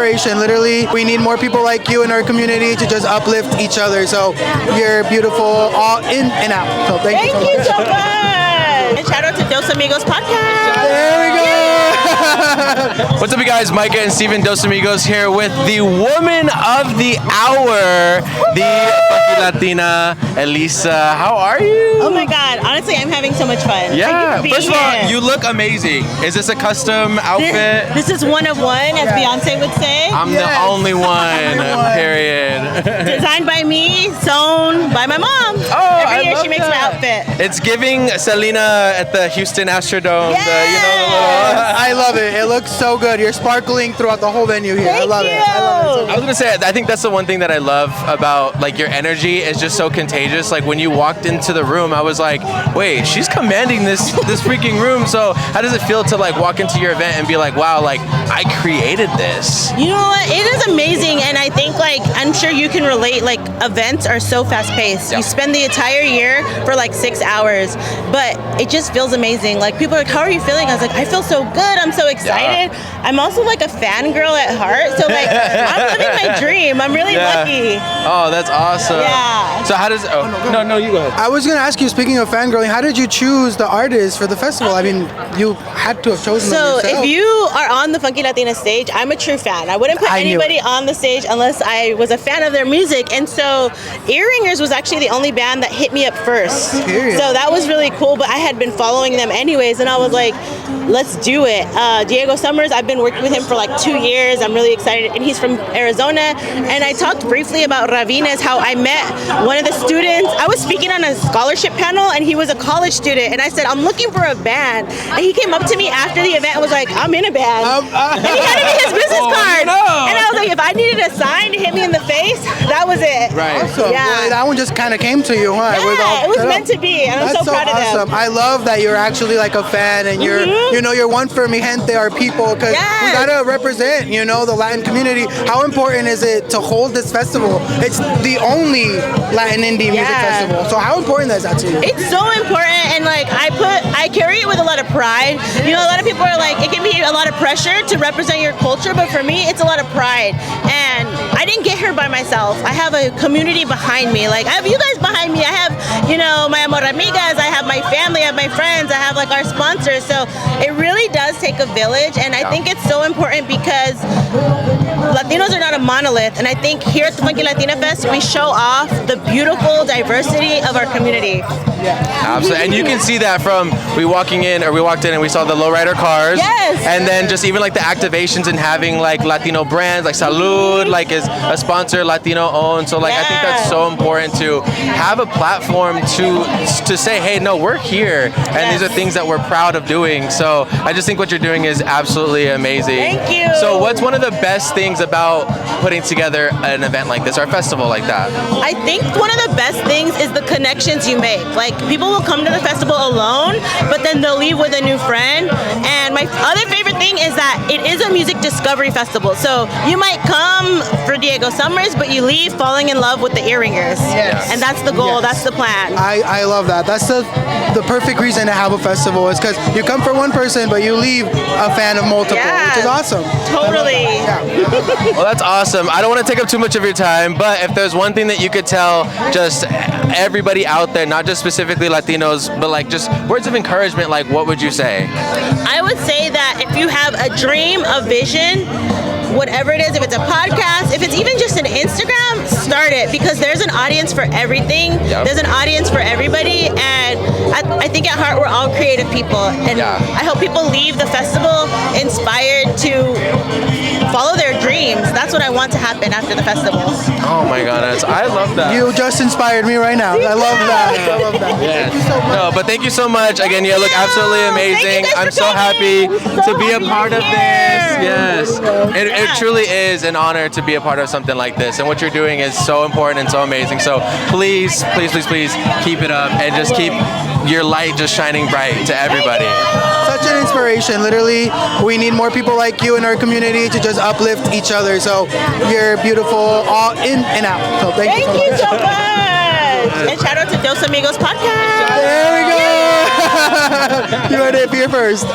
inspiration. Literally, we need more people like you in our community to just uplift each other. So you're beautiful all in and out. So thank you so much. Thank you so much. And shout out to Dos Amigos podcast. There we go. What's up, you guys? Micah and Steven, Dos Amigos here with the woman of the hour, the funky Latina, Elyssa. How are you? Oh my God! Honestly, I'm having so much fun. Yeah. Thank you for being First of all, here. you look amazing. Is this a custom outfit? This is one of one, as Beyonce would say. I'm the only one. Period. Designed by me, sewn by my mom. Oh, Every I year love she makes my that. outfit. It's giving Selena at the Houston Astrodome. Yes. I love it. It looks so good. You're sparkling throughout the whole venue here. I love it. I love it. I was gonna say, I think that's the one thing that I love about like your energy is just so contagious. Like when you walked into the room, I was like, wait, she's commanding this freaking room. So how does it feel to like walk into your event and be like, wow, like I created this? You know what? It is amazing, and I think like I'm sure you can relate. Like events are so fast paced. Yeah. You spend the entire year for like 6 hours, but it just feels amazing. Like people are like, "How are you feeling?" I was like, "I feel so good. I'm so excited." I'm also like a fangirl at heart, so like I'm living my dream. I'm really lucky. Oh, that's awesome. Yeah. So how does? Oh no, you go ahead. I was gonna ask you, speaking of fangirling, how did you choose the artists for the festival? I mean, you had to have chosen them So yourself. if you are on the Funky Latina stage, I'm a true fan. I wouldn't put I knew anybody on the stage unless I was a fan of their music. And so Earringers was actually the only band that hit me up first. Period. So that was really cool, but I had been following them anyways, and I was like, let's do it. Diego Summers, I've been working with him for like 2 years. I'm really excited, and he's from Arizona. And I talked briefly about Ravines, how I met one of the students. I was speaking on a scholarship panel, and he was a college student, and I said, I'm looking for a band. And he came up to me after the event and was like, I'm in a band. And he handed me his business card. And I was like, if I needed a sign to hit me in the face, that was it. Right. Awesome. Yeah. Well, that one just kind of came to you, huh? Yeah, it was meant to be, and I'm That's so proud of them. awesome. I love that you're actually like a fan, and you're, you know, you're one for mi gente, our people, because we Yes. gotta represent, you know, the Latin community. How important is it to hold this festival? It's the only Latin indie music festival. So how important is that to you? It's so important, and like I carry it with a lot of pride. You know, a lot of people are like, it can be a lot of pressure to represent your culture, but for me, it's a lot of pride. And I didn't get here by myself. I have a community behind me. Like I have you guys behind me. I have, you know, my amigas. I have my family. I have my friends. I have like our sponsors. So it really does take a village, and I think it's so important because Latinos are not a monolith, and I think here at the Funky Latina Fest, we show off the beautiful diversity of our community. Absolutely. And you can see that from we walked in and we saw the lowrider cars. Yes. And then just even like the activations and having like Latino brands like Salud, like is a sponsor Latino owned. So like I think that's so important to have a platform to say, hey, no, we're here. And these are things that we're proud of doing. So I just think what you're doing is absolutely amazing. Thank you. So what's one of the best things about putting together an event like this or a festival like that? I think one of the best things is the connections you make. Like people will come to the festival alone, but then they'll leave with a new friend. And my other favorite thing is that it is a music discovery festival. So you might come for Diego Summers, but you leave falling in love with the Earringers. Yes. And that's the goal. That's the plan. I love that. That's the perfect reason to have a festival is because you come for one person, but you leave a fan of multiple, which is awesome. Totally. Well, that's awesome. I don't want to take up too much of your time, but if there's one thing that you could tell just everybody out there, not just specifically Latinos, but like just words of encouragement, like what would you say? I would say that if you have a dream, a vision, whatever it is, if it's a podcast, if it's even just an Instagram, start it, because there's an audience for everything. There's an audience for everybody, and I think at heart we're all creative people, and I hope people leave the festival inspired to follow their dreams. That's what I want to happen after the festival. Oh my goodness, I love that. You just inspired me right now. I love that. I love that. Thank you so much. No, but thank you so much. Again, you look absolutely amazing. I'm so happy to be a part of this. Yes. It truly is an honor to be a part of something like this. And what you're doing is so important and so amazing. So please, please, please, please keep it up and just keep your light just shining bright to everybody. Such an inspiration. Literally, we need more people like you in our community to just uplift each other. So you're beautiful all in and out. So thank you so much. Thank you so much. And shout out to Dos Amigos podcast. There we go. You heard it here first.